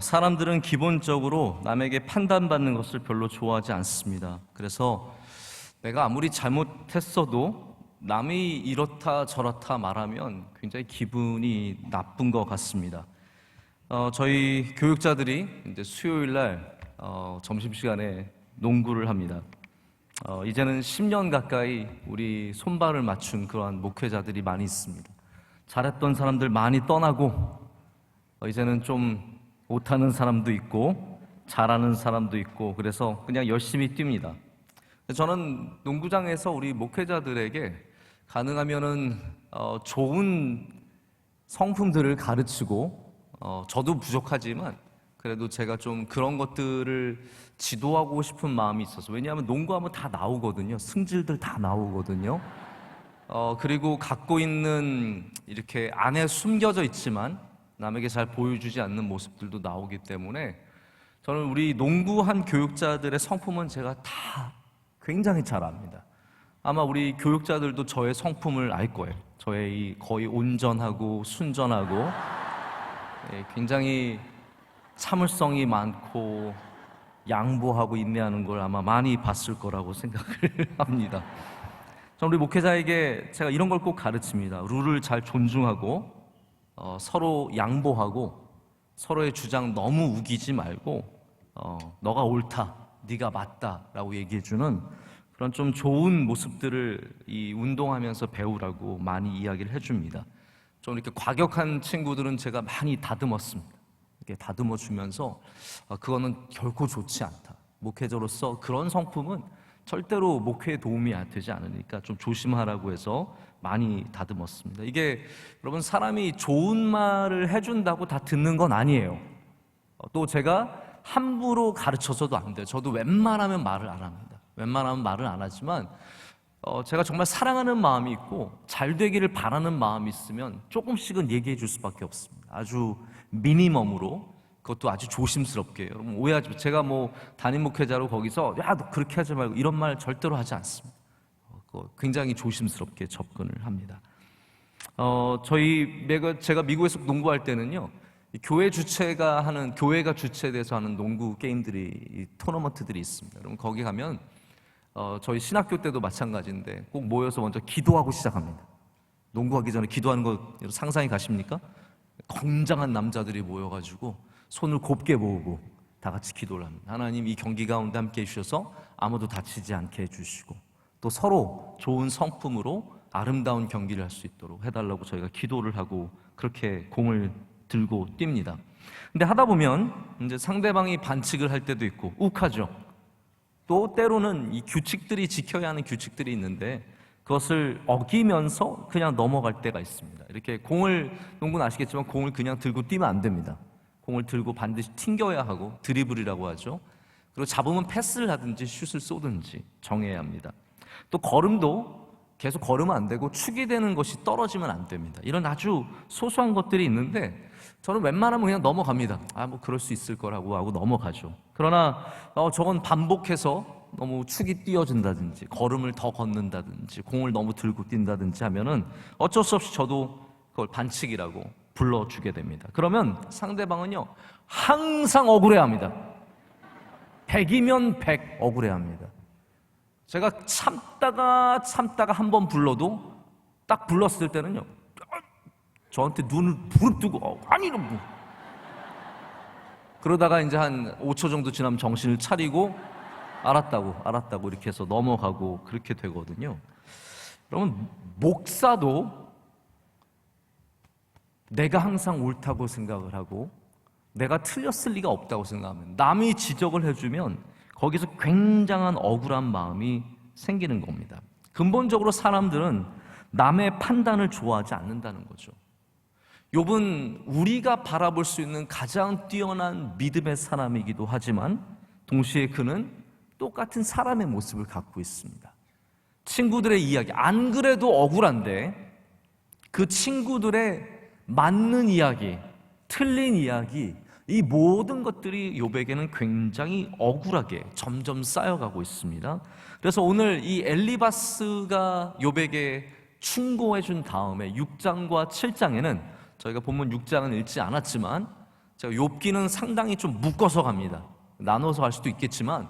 사람들은 기본적으로 남에게 판단받는 것을 별로 좋아하지 않습니다. 그래서 내가 아무리 잘못했어도 남이 이렇다 저렇다 말하면 굉장히 기분이 나쁜 것 같습니다. 저희 교육자들이 이제 수요일 날 점심시간에 농구를 합니다. 이제는 10년 가까이 우리 손발을 맞춘 그러한 목회자들이 많이 있습니다. 잘했던 사람들 많이 떠나고 이제는 좀 못하는 사람도 있고 잘하는 사람도 있고 그래서 그냥 열심히 뜁니다. 저는 농구장에서 우리 목회자들에게 가능하면은 좋은 성품들을 가르치고 저도 부족하지만 그래도 제가 좀 그런 것들을 지도하고 싶은 마음이 있어서, 왜냐하면 농구하면 다 나오거든요. 승질들 다 나오거든요. 그리고 갖고 있는 이렇게 안에 숨겨져 있지만 남에게 잘 보여주지 않는 모습들도 나오기 때문에 저는 우리 농구한 교육자들의 성품은 제가 다 굉장히 잘 압니다. 아마 우리 교육자들도 저의 성품을 알 거예요. 저의 거의 온전하고 순전하고 굉장히 참을성이 많고 양보하고 인내하는 걸 아마 많이 봤을 거라고 생각을 합니다. 저는 우리 목회자에게 제가 이런 걸 꼭 가르칩니다. 룰을 잘 존중하고 서로 양보하고 서로의 주장 너무 우기지 말고 너가 옳다, 네가 맞다라고 얘기해주는 그런 좀 좋은 모습들을 이 운동하면서 배우라고 많이 이야기를 해줍니다. 좀 이렇게 과격한 친구들은 제가 많이 다듬었습니다. 이렇게 다듬어 주면서 그거는 결코 좋지 않다. 목회자로서 그런 성품은 절대로 목회에 도움이 되지 않으니까 좀 조심하라고 해서 많이 다듬었습니다. 이게 여러분, 사람이 좋은 말을 해준다고 다 듣는 건 아니에요. 또 제가 함부로 가르쳐서도 안 돼요. 저도 웬만하면 말을 안 합니다. 웬만하면 말을 안 하지만 제가 정말 사랑하는 마음이 있고 잘 되기를 바라는 마음이 있으면 조금씩은 얘기해 줄 수밖에 없습니다. 아주 미니멈으로, 그것도 아주 조심스럽게. 여러분 오해하지 마세요. 제가 뭐 담임 목회자로 거기서 야, 너 그렇게 하지 말고 이런 말 절대로 하지 않습니다. 굉장히 조심스럽게 접근을 합니다. 제가 미국에서 농구할 때는요, 교회가 주최돼서 하는 농구 게임들이, 토너먼트들이 있습니다. 그럼 거기 가면 저희 신학교 때도 마찬가지인데 꼭 모여서 먼저 기도하고 시작합니다. 농구하기 전에 기도하는 거 상상이 가십니까? 건장한 남자들이 모여가지고 손을 곱게 모으고 다 같이 기도를 합니다. 하나님, 이 경기 가운데 함께 해주셔서 아무도 다치지 않게 해주시고 또 서로 좋은 성품으로 아름다운 경기를 할 수 있도록 해달라고 저희가 기도를 하고 그렇게 공을 들고 뜁니다. 근데 하다 보면 이제 상대방이 반칙을 할 때도 있고 욱하죠. 또 때로는 이 규칙들이, 지켜야 하는 규칙들이 있는데 그것을 어기면서 그냥 넘어갈 때가 있습니다. 이렇게 농구는 아시겠지만 공을 그냥 들고 뛰면 안 됩니다. 공을 들고 반드시 튕겨야 하고, 드리블이라고 하죠. 그리고 잡으면 패스를 하든지 슛을 쏘든지 정해야 합니다. 또 걸음도 계속 걸으면 안 되고 축이 되는 것이 떨어지면 안 됩니다. 이런 아주 소소한 것들이 있는데 저는 웬만하면 그냥 넘어갑니다. 뭐 그럴 수 있을 거라고 하고 넘어가죠. 그러나 저건 반복해서 너무 축이 띄어진다든지 걸음을 더 걷는다든지 공을 너무 들고 뛴다든지 하면은 어쩔 수 없이 저도 그걸 반칙이라고 불러주게 됩니다. 그러면 상대방은요 항상 억울해합니다. 100이면 100 억울해합니다. 제가 참다가 한 번 불러도 딱 불렀을 때는요 저한테 눈을 부릅뜨고 아니 이런 뭐. 그러다가 이제 한 5초 정도 지나면 정신을 차리고 알았다고 이렇게 해서 넘어가고 그렇게 되거든요. 여러분, 목사도 내가 항상 옳다고 생각을 하고 내가 틀렸을 리가 없다고 생각하면, 남이 지적을 해주면 거기서 굉장한 억울한 마음이 생기는 겁니다. 근본적으로 사람들은 남의 판단을 좋아하지 않는다는 거죠. 욥은 우리가 바라볼 수 있는 가장 뛰어난 믿음의 사람이기도 하지만 동시에 그는 똑같은 사람의 모습을 갖고 있습니다. 친구들의 이야기, 안 그래도 억울한데 그 친구들의 맞는 이야기, 틀린 이야기, 이 모든 것들이 욥에게는 굉장히 억울하게 점점 쌓여가고 있습니다. 그래서 오늘 이 엘리바스가 욥에게 충고해 준 다음에 6장과 7장에는, 저희가 본문 6장은 읽지 않았지만 제가 욥기는 상당히 좀 묶어서 갑니다. 나눠서 할 수도 있겠지만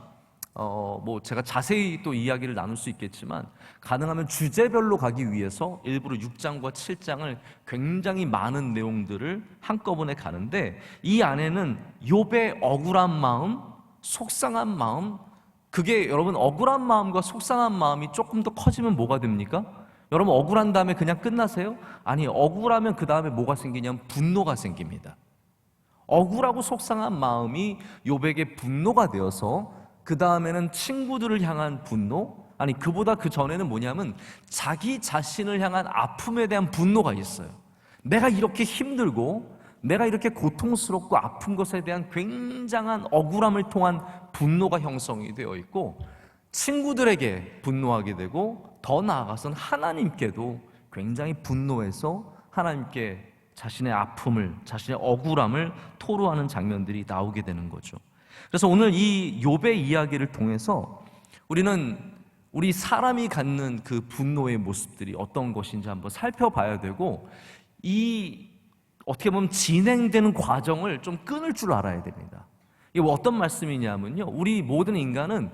뭐 제가 자세히 또 이야기를 나눌 수 있겠지만 가능하면 주제별로 가기 위해서 일부러 6장과 7장을 굉장히 많은 내용들을 한꺼번에 가는데, 이 안에는 욥의 억울한 마음, 속상한 마음, 그게 여러분 억울한 마음과 속상한 마음이 조금 더 커지면 뭐가 됩니까? 여러분 억울한 다음에 그냥 끝나세요? 아니, 억울하면 그 다음에 뭐가 생기냐면 분노가 생깁니다. 억울하고 속상한 마음이 욥에게 분노가 되어서 그 다음에는 친구들을 향한 분노, 아니 그보다 그 전에는 뭐냐면 자기 자신을 향한 아픔에 대한 분노가 있어요. 내가 이렇게 힘들고 내가 이렇게 고통스럽고 아픈 것에 대한 굉장한 억울함을 통한 분노가 형성이 되어 있고, 친구들에게 분노하게 되고, 더 나아가서는 하나님께도 굉장히 분노해서 하나님께 자신의 아픔을, 자신의 억울함을 토로하는 장면들이 나오게 되는 거죠. 그래서 오늘 이 욥의 이야기를 통해서 우리는 우리 사람이 갖는 그 분노의 모습들이 어떤 것인지 한번 살펴봐야 되고, 이 어떻게 보면 진행되는 과정을 좀 끊을 줄 알아야 됩니다. 이게 어떤 말씀이냐면요, 우리 모든 인간은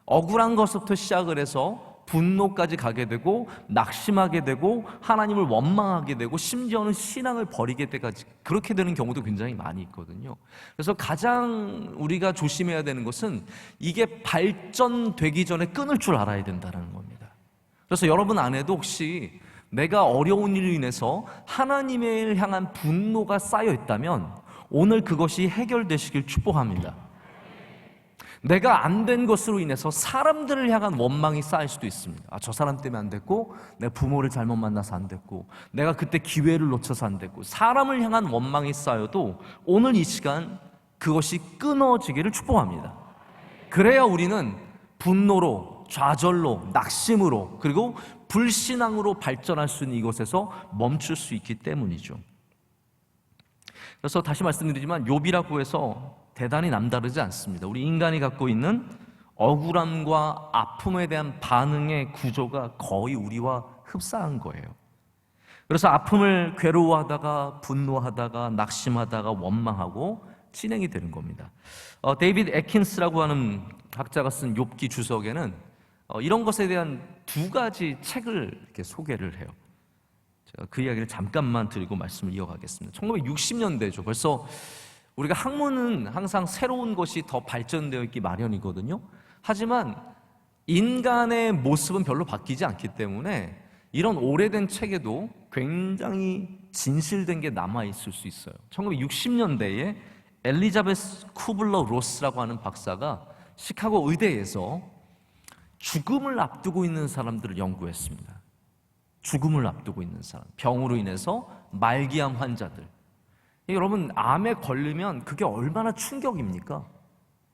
억울한 것부터 시작을 해서 분노까지 가게 되고 낙심하게 되고 하나님을 원망하게 되고 심지어는 신앙을 버리게 되까지 그렇게 되는 경우도 굉장히 많이 있거든요. 그래서 가장 우리가 조심해야 되는 것은 이게 발전되기 전에 끊을 줄 알아야 된다는 겁니다. 그래서 여러분 안에도 혹시 내가 어려운 일로 인해서 하나님을 향한 분노가 쌓여 있다면 오늘 그것이 해결되시길 축복합니다. 내가 안 된 것으로 인해서 사람들을 향한 원망이 쌓일 수도 있습니다. 아, 저 사람 때문에 안 됐고, 내 부모를 잘못 만나서 안 됐고, 내가 그때 기회를 놓쳐서 안 됐고, 사람을 향한 원망이 쌓여도 오늘 이 시간 그것이 끊어지기를 축복합니다. 그래야 우리는 분노로, 좌절로, 낙심으로, 그리고 불신앙으로 발전할 수 있는 이곳에서 멈출 수 있기 때문이죠. 그래서 다시 말씀드리지만 욥이라고 해서 대단히 남다르지 않습니다. 우리 인간이 갖고 있는 억울함과 아픔에 대한 반응의 구조가 거의 우리와 흡사한 거예요. 그래서 아픔을 괴로워하다가 분노하다가 낙심하다가 원망하고 진행이 되는 겁니다. 데이비드 애킨스라고 하는 학자가 쓴 욥기 주석에는 이런 것에 대한 두 가지 책을 이렇게 소개를 해요. 제가 그 이야기를 잠깐만 드리고 말씀을 이어가겠습니다. 1960년대죠. 벌써 우리가 학문은 항상 새로운 것이 더 발전되어 있기 마련이거든요. 하지만 인간의 모습은 별로 바뀌지 않기 때문에 이런 오래된 책에도 굉장히 진실된 게 남아있을 수 있어요. 1960년대에 엘리자베스 쿠블러 로스라고 하는 박사가 시카고 의대에서 죽음을 앞두고 있는 사람들을 연구했습니다. 죽음을 앞두고 있는 사람, 병으로 인해서 말기암 환자들. 여러분, 암에 걸리면 그게 얼마나 충격입니까?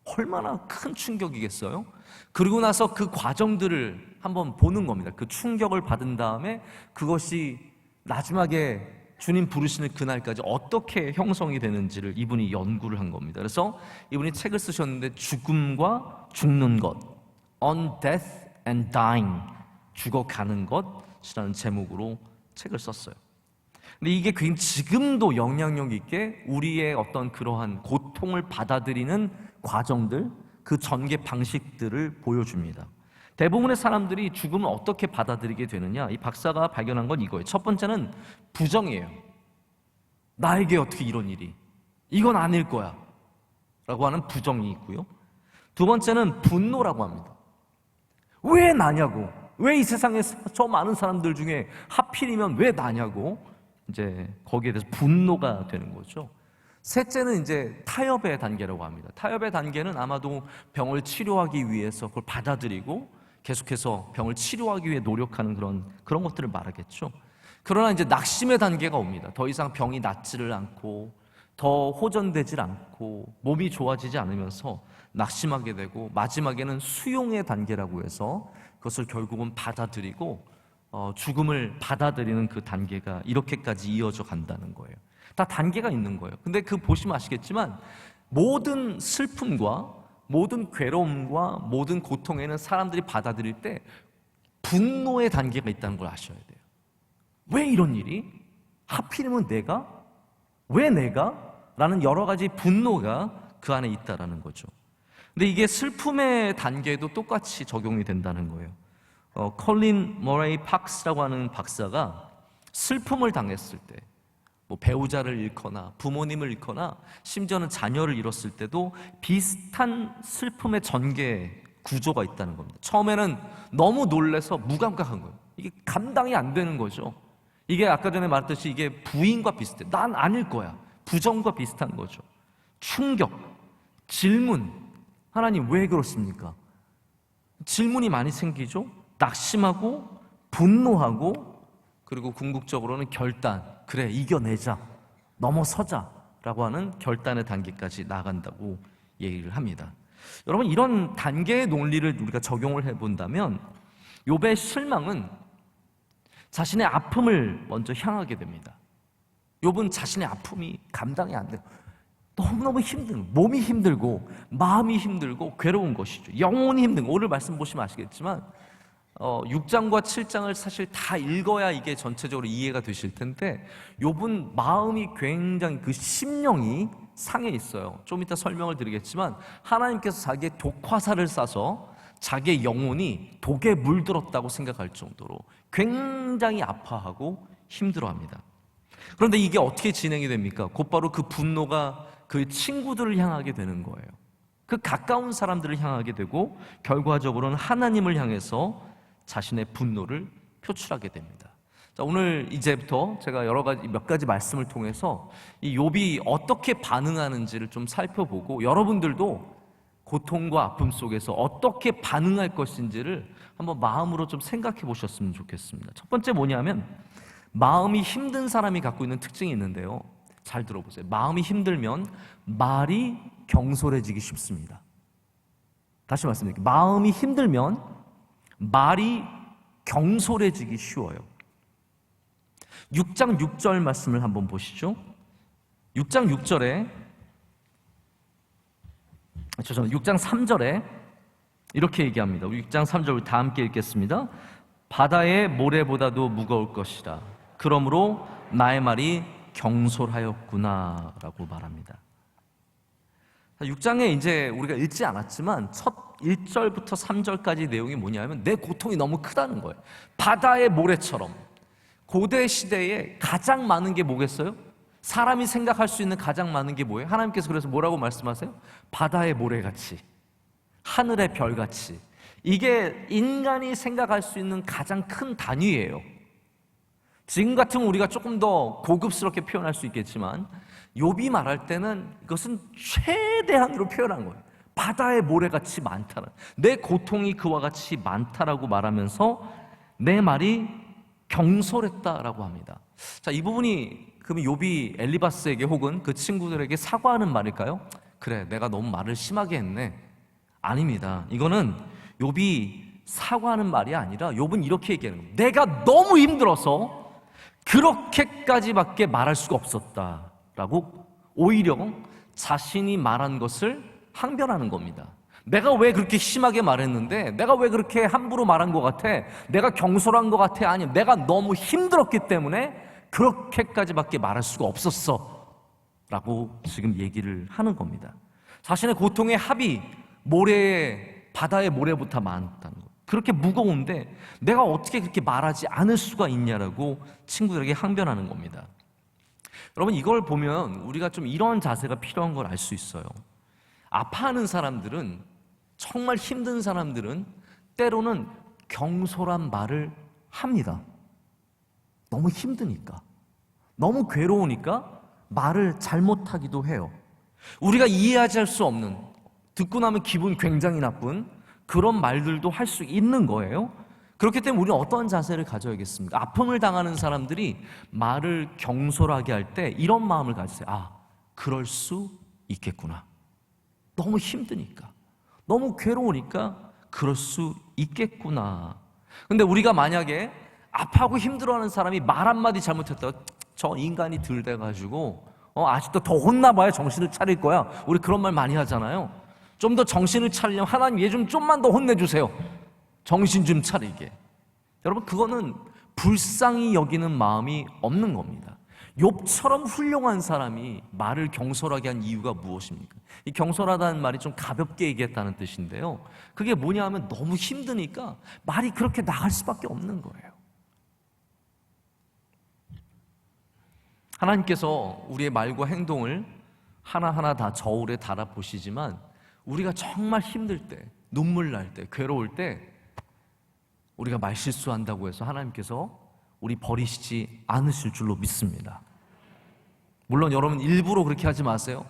얼마나 큰 충격이겠어요? 그리고 나서 그 과정들을 한번 보는 겁니다. 그 충격을 받은 다음에 그것이 마지막에 주님 부르시는 그날까지 어떻게 형성이 되는지를 이분이 연구를 한 겁니다. 그래서 이분이 책을 쓰셨는데 죽음과 죽는 것, On Death and Dying, 죽어가는 것이라는 제목으로 책을 썼어요. 근데 이게 굉장히 지금도 영향력 있게 우리의 어떤 그러한 고통을 받아들이는 과정들, 그 전개 방식들을 보여줍니다. 대부분의 사람들이 죽음을 어떻게 받아들이게 되느냐, 이 박사가 발견한 건 이거예요. 첫 번째는 부정이에요. 나에게 어떻게 이런 일이, 이건 아닐 거야 라고 하는 부정이 있고요. 두 번째는 분노라고 합니다. 왜 나냐고, 왜 이 세상에 저 많은 사람들 중에 하필이면 왜 나냐고, 이제 거기에 대해서 분노가 되는 거죠. 셋째는 이제 타협의 단계라고 합니다. 타협의 단계는 아마도 병을 치료하기 위해서 그걸 받아들이고 계속해서 병을 치료하기 위해 노력하는 그런 것들을 말하겠죠. 그러나 이제 낙심의 단계가 옵니다. 더 이상 병이 낫지를 않고 더 호전되질 않고 몸이 좋아지지 않으면서 낙심하게 되고, 마지막에는 수용의 단계라고 해서 그것을 결국은 받아들이고 죽음을 받아들이는 그 단계가 이렇게까지 이어져 간다는 거예요. 다 단계가 있는 거예요. 근데 그 보시면 아시겠지만 모든 슬픔과 모든 괴로움과 모든 고통에는 사람들이 받아들일 때 분노의 단계가 있다는 걸 아셔야 돼요. 왜 이런 일이? 하필이면 내가? 왜 내가? 라는 여러 가지 분노가 그 안에 있다라는 거죠. 근데 이게 슬픔의 단계에도 똑같이 적용이 된다는 거예요. 컬린 머레이 팍스라고 하는 박사가 슬픔을 당했을 때, 뭐 배우자를 잃거나 부모님을 잃거나 심지어는 자녀를 잃었을 때도 비슷한 슬픔의 전개 구조가 있다는 겁니다. 처음에는 너무 놀라서 무감각한 거예요. 이게 감당이 안 되는 거죠. 이게 아까 전에 말했듯이 이게 부인과 비슷해. 난 아닐 거야. 부정과 비슷한 거죠. 충격, 질문. 하나님 왜 그렇습니까? 질문이 많이 생기죠. 낙심하고 분노하고, 그리고 궁극적으로는 결단. 그래, 이겨내자, 넘어서자 라고 하는 결단의 단계까지 나간다고 얘기를 합니다. 여러분, 이런 단계의 논리를 우리가 적용을 해본다면 욥의 실망은 자신의 아픔을 먼저 향하게 됩니다. 욥은 자신의 아픔이 감당이 안 돼요. 너무너무 힘들고, 몸이 힘들고 마음이 힘들고 괴로운 것이죠. 영혼이 힘든 거. 오늘 말씀 보시면 아시겠지만 6장과 7장을 사실 다 읽어야 이게 전체적으로 이해가 되실 텐데, 욥은 마음이 굉장히, 그 심령이 상해 있어요. 좀 이따 설명을 드리겠지만 하나님께서 자기의 독화살을 쏴서 자기의 영혼이 독에 물들었다고 생각할 정도로 굉장히 아파하고 힘들어합니다. 그런데 이게 어떻게 진행이 됩니까? 곧바로 그 분노가 그 친구들을 향하게 되는 거예요. 그 가까운 사람들을 향하게 되고 결과적으로는 하나님을 향해서 자신의 분노를 표출하게 됩니다. 자, 오늘 이제부터 제가 몇 가지 말씀을 통해서 이 욥이 어떻게 반응하는지를 좀 살펴보고, 여러분들도 고통과 아픔 속에서 어떻게 반응할 것인지를 한번 마음으로 좀 생각해 보셨으면 좋겠습니다. 첫 번째 뭐냐면, 마음이 힘든 사람이 갖고 있는 특징이 있는데요. 잘 들어보세요. 마음이 힘들면 말이 경솔해지기 쉽습니다. 다시 말씀드릴게요. 마음이 힘들면 말이 경솔해지기 쉬워요. 6장 6절 말씀을 한번 보시죠. 6장 6절에, 6장 3절에 이렇게 얘기합니다. 6장 3절 다 함께 읽겠습니다. 바다의 모래보다도 무거울 것이라. 그러므로 나의 말이 경솔하였구나 라고 말합니다. 6장에 이제 우리가 읽지 않았지만 첫 1절부터 3절까지 내용이 뭐냐면 내 고통이 너무 크다는 거예요. 바다의 모래처럼. 고대 시대에 가장 많은 게 뭐겠어요? 사람이 생각할 수 있는 가장 많은 게 뭐예요? 하나님께서 그래서 뭐라고 말씀하세요? 바다의 모래같이, 하늘의 별같이. 이게 인간이 생각할 수 있는 가장 큰 단위예요. 지금 같으면 우리가 조금 더 고급스럽게 표현할 수 있겠지만 욥이 말할 때는 이것은 최대한으로 표현한 거예요. 바다의 모래같이 많다는, 내 고통이 그와 같이 많다라고 말하면서 내 말이 경솔했다라고 합니다. 자, 이 부분이 그럼 욥이 엘리바스에게 혹은 그 친구들에게 사과하는 말일까요? 그래, 내가 너무 말을 심하게 했네. 아닙니다. 이거는 욥이 사과하는 말이 아니라 욥은 이렇게 얘기하는 겁니다. 내가 너무 힘들어서 그렇게까지밖에 말할 수가 없었다라고 오히려 자신이 말한 것을 항변하는 겁니다. 내가 왜 그렇게 심하게 말했는데, 내가 왜 그렇게 함부로 말한 것 같아, 내가 경솔한 것 같아, 아니 내가 너무 힘들었기 때문에 그렇게까지밖에 말할 수가 없었어 라고 지금 얘기를 하는 겁니다. 자신의 고통의 합이 바다의 모래보다 많다는 거. 그렇게 무거운데 내가 어떻게 그렇게 말하지 않을 수가 있냐라고 친구들에게 항변하는 겁니다. 여러분, 이걸 보면 우리가 좀 이런 자세가 필요한 걸 알 수 있어요. 아파하는 사람들은, 정말 힘든 사람들은 때로는 경솔한 말을 합니다. 너무 힘드니까, 너무 괴로우니까 말을 잘못하기도 해요. 우리가 이해하지 할 수 없는, 듣고 나면 기분 굉장히 나쁜 그런 말들도 할 수 있는 거예요. 그렇기 때문에 우리는 어떤 자세를 가져야겠습니까? 아픔을 당하는 사람들이 말을 경솔하게 할 때 이런 마음을 가지세요. 아, 그럴 수 있겠구나. 너무 힘드니까, 너무 괴로우니까 그럴 수 있겠구나. 근데 우리가 만약에 아파하고 힘들어하는 사람이 말 한마디 잘못했다가 저 인간이 들대가지고 아직도 더 혼나봐야 정신을 차릴 거야. 우리 그런 말 많이 하잖아요. 좀 더 정신을 차리려면 하나님 얘 좀 좀만 더 혼내주세요. 정신 좀 차리게. 여러분, 그거는 불쌍히 여기는 마음이 없는 겁니다. 욥처럼 훌륭한 사람이 말을 경솔하게 한 이유가 무엇입니까? 이 경솔하다는 말이 좀 가볍게 얘기했다는 뜻인데요, 그게 뭐냐 하면 너무 힘드니까 말이 그렇게 나갈 수밖에 없는 거예요. 하나님께서 우리의 말과 행동을 하나하나 다 저울에 달아보시지만 우리가 정말 힘들 때, 눈물 날 때, 괴로울 때 우리가 말 실수한다고 해서 하나님께서 우리 버리시지 않으실 줄로 믿습니다. 물론 여러분 일부러 그렇게 하지 마세요.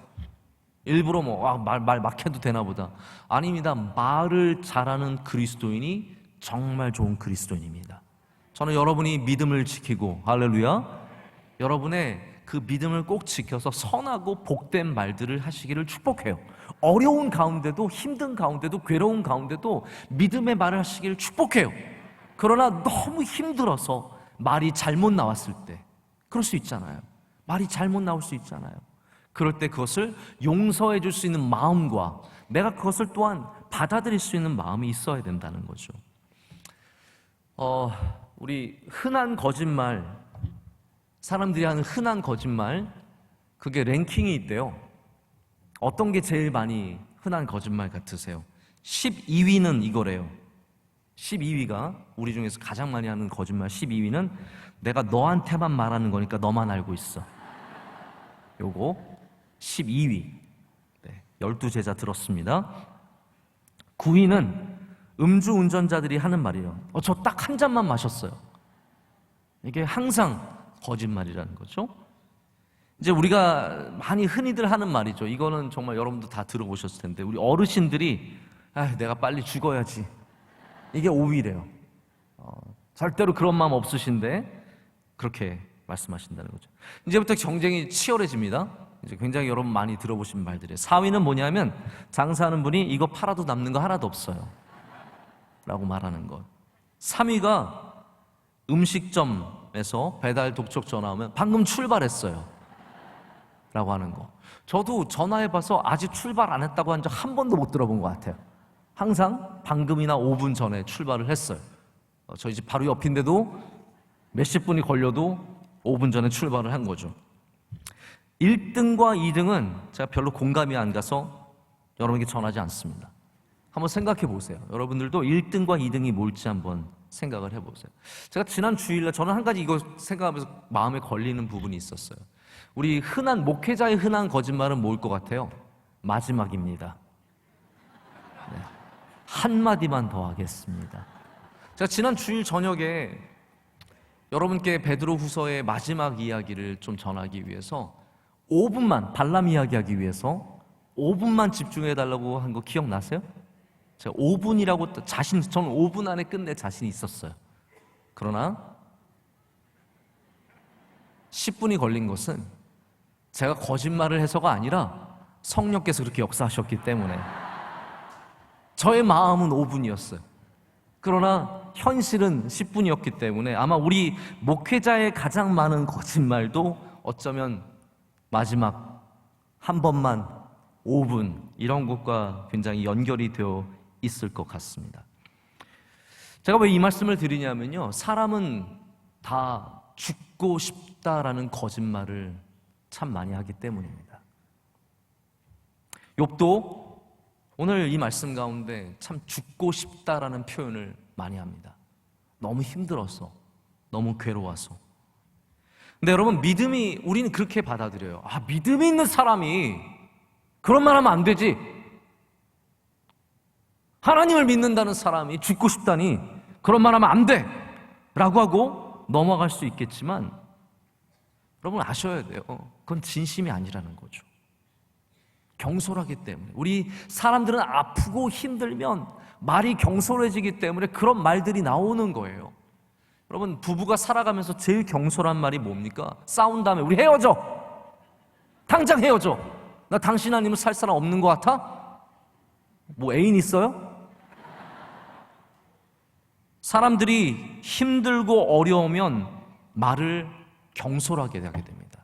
일부러 말 막 해도 되나 보다. 아닙니다. 말을 잘하는 그리스도인이 정말 좋은 그리스도인입니다. 저는 여러분이 믿음을 지키고, 할렐루야, 여러분의 그 믿음을 꼭 지켜서 선하고 복된 말들을 하시기를 축복해요. 어려운 가운데도, 힘든 가운데도, 괴로운 가운데도 믿음의 말을 하시기를 축복해요. 그러나 너무 힘들어서 말이 잘못 나왔을 때, 그럴 수 있잖아요. 말이 잘못 나올 수 있잖아요. 그럴 때 그것을 용서해 줄 수 있는 마음과 내가 그것을 또한 받아들일 수 있는 마음이 있어야 된다는 거죠. 우리 흔한 거짓말, 사람들이 하는 흔한 거짓말, 그게 랭킹이 있대요. 어떤 게 제일 많이 흔한 거짓말 같으세요? 12위는 이거래요. 12위가 우리 중에서 가장 많이 하는 거짓말 12위는 내가 너한테만 말하는 거니까 너만 알고 있어. 요거 12위. 12제자 들었습니다. 9위는 음주운전자들이 하는 말이에요. 저 딱 한 잔만 마셨어요. 이게 항상 거짓말이라는 거죠. 이제 우리가 많이 흔히들 하는 말이죠. 이거는 정말 여러분도 다 들어보셨을 텐데, 우리 어르신들이 내가 빨리 죽어야지. 이게 5위래요. 절대로 그런 마음 없으신데 그렇게 말씀하신다는 거죠. 이제부터 경쟁이 치열해집니다. 이제 굉장히 여러분 많이 들어보신 말들이에요. 4위는 뭐냐면 장사하는 분이 이거 팔아도 남는 거 하나도 없어요 라고 말하는 것. 3위가 음식점에서 배달 독촉 전화 오면 방금 출발했어요 라고 하는 거. 저도 전화해봐서 아직 출발 안 했다고 한 적 한 번도 못 들어본 것 같아요. 항상 방금이나 5분 전에 출발을 했어요. 저희 집 바로 옆인데도 몇십 분이 걸려도 5분 전에 출발을 한 거죠. 1등과 2등은 제가 별로 공감이 안 가서 여러분에게 전하지 않습니다. 한번 생각해 보세요. 여러분들도 1등과 2등이 뭘지 한번 생각을 해보세요. 제가 지난 주일날 저는 한 가지 이거 생각하면서 마음에 걸리는 부분이 있었어요. 우리 목회자의 흔한 거짓말은 뭘 것 같아요? 마지막입니다. 네. 한마디만 더 하겠습니다. 제가 지난 주일 저녁에 여러분께 베드로 후서의 마지막 이야기를 좀 전하기 위해서 5분만, 발람 이야기하기 위해서 5분만 집중해달라고 한 거 기억나세요? 제가 5분이라고 저는 5분 안에 끝낼 자신이 있었어요. 그러나 10분이 걸린 것은 제가 거짓말을 해서가 아니라 성령께서 그렇게 역사하셨기 때문에 저의 마음은 5분이었어요. 그러나 현실은 10분이었기 때문에 아마 우리 목회자의 가장 많은 거짓말도 어쩌면 마지막 한 번만 5분 이런 것과 굉장히 연결이 되어 있을 것 같습니다. 제가 왜 이 말씀을 드리냐면요, 사람은 다 죽고 싶다라는 거짓말을 참 많이 하기 때문입니다. 욥도 오늘 이 말씀 가운데 참 죽고 싶다라는 표현을 많이 합니다. 너무 힘들어서, 너무 괴로워서. 근데 여러분, 우리는 그렇게 받아들여요. 믿음이 있는 사람이 그런 말 하면 안 되지. 하나님을 믿는다는 사람이 죽고 싶다니 그런 말 하면 안 돼 라고 하고 넘어갈 수 있겠지만, 여러분 아셔야 돼요. 그건 진심이 아니라는 거죠. 경솔하기 때문에. 우리 사람들은 아프고 힘들면 말이 경솔해지기 때문에 그런 말들이 나오는 거예요. 여러분, 부부가 살아가면서 제일 경솔한 말이 뭡니까? 싸운 다음에 우리 헤어져! 당장 헤어져! 나 당신 아니면 살 사람 없는 것 같아? 뭐 애인 있어요? 사람들이 힘들고 어려우면 말을 경솔하게 하게 됩니다.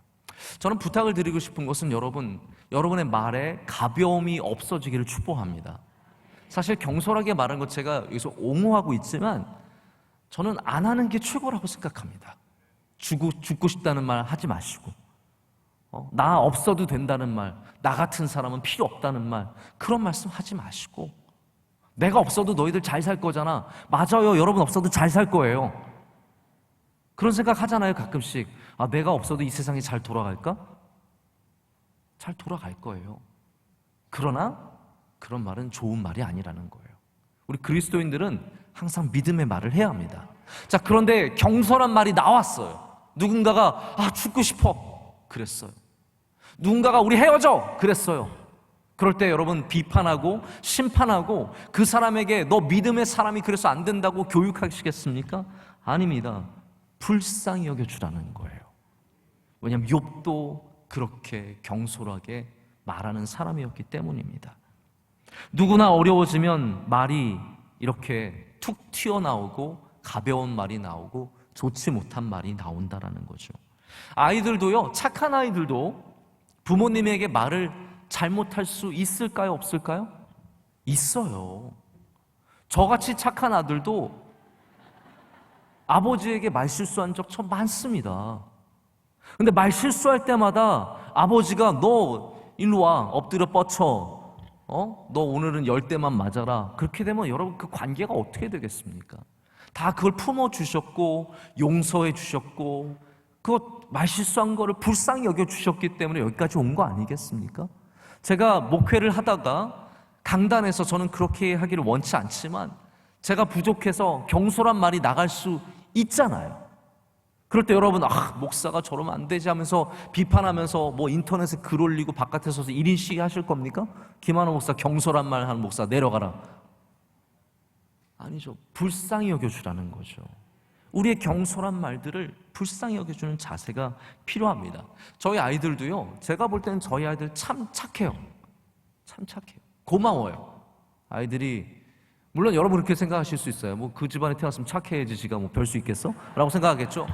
저는 부탁을 드리고 싶은 것은 여러분의 말에 가벼움이 없어지기를 축복합니다. 사실 경솔하게 말하는 것 제가 여기서 옹호하고 있지만 저는 안 하는 게 최고라고 생각합니다. 죽고 싶다는 말 하지 마시고 나 없어도 된다는 말, 나 같은 사람은 필요 없다는 말, 그런 말씀 하지 마시고, 내가 없어도 너희들 잘 살 거잖아. 맞아요. 여러분 없어도 잘 살 거예요. 그런 생각 하잖아요, 가끔씩. 내가 없어도 이 세상이 잘 돌아갈까? 잘 돌아갈 거예요. 그러나 그런 말은 좋은 말이 아니라는 거예요. 우리 그리스도인들은 항상 믿음의 말을 해야 합니다. 자, 그런데 경솔한 말이 나왔어요. 누군가가 죽고 싶어 그랬어요. 누군가가 우리 헤어져 그랬어요. 그럴 때 여러분 비판하고 심판하고 그 사람에게 너 믿음의 사람이 그래서 안 된다고 교육하시겠습니까? 아닙니다. 불쌍히 여겨주라는 거예요. 왜냐하면 욥도 그렇게 경솔하게 말하는 사람이었기 때문입니다. 누구나 어려워지면 말이 이렇게 툭 튀어나오고 가벼운 말이 나오고 좋지 못한 말이 나온다라는 거죠. 아이들도요, 착한 아이들도 부모님에게 말을 잘못할 수 있을까요? 없을까요? 있어요. 저같이 착한 아들도 아버지에게 말실수한 적 참 많습니다. 근데 말실수할 때마다 아버지가 너 일로 와, 엎드려 뻗쳐, 너 오늘은 10대만 맞아라, 그렇게 되면 여러분 그 관계가 어떻게 되겠습니까? 다 그걸 품어주셨고 용서해 주셨고 그 말실수한 거를 불쌍히 여겨주셨기 때문에 여기까지 온 거 아니겠습니까? 제가 목회를 하다가 강단에서, 저는 그렇게 하기를 원치 않지만 제가 부족해서 경솔한 말이 나갈 수 있잖아요. 그럴 때 여러분, 목사가 저러면 안 되지 하면서 비판하면서 뭐 인터넷에 글 올리고 바깥에서 1인 시위 하실 겁니까? 김한호 목사 경솔한 말 하는 목사 내려가라. 아니죠. 불쌍히 여겨주라는 거죠. 우리의 경솔한 말들을 불쌍히 여겨주는 자세가 필요합니다. 저희 아이들도요, 제가 볼 때는 저희 아이들 참 착해요. 참 착해요. 고마워요. 아이들이, 물론 여러분 그렇게 생각하실 수 있어요. 뭐 그 집안에 태어났으면 착해야지 지가 뭐 별 수 있겠어? 라고 생각하겠죠?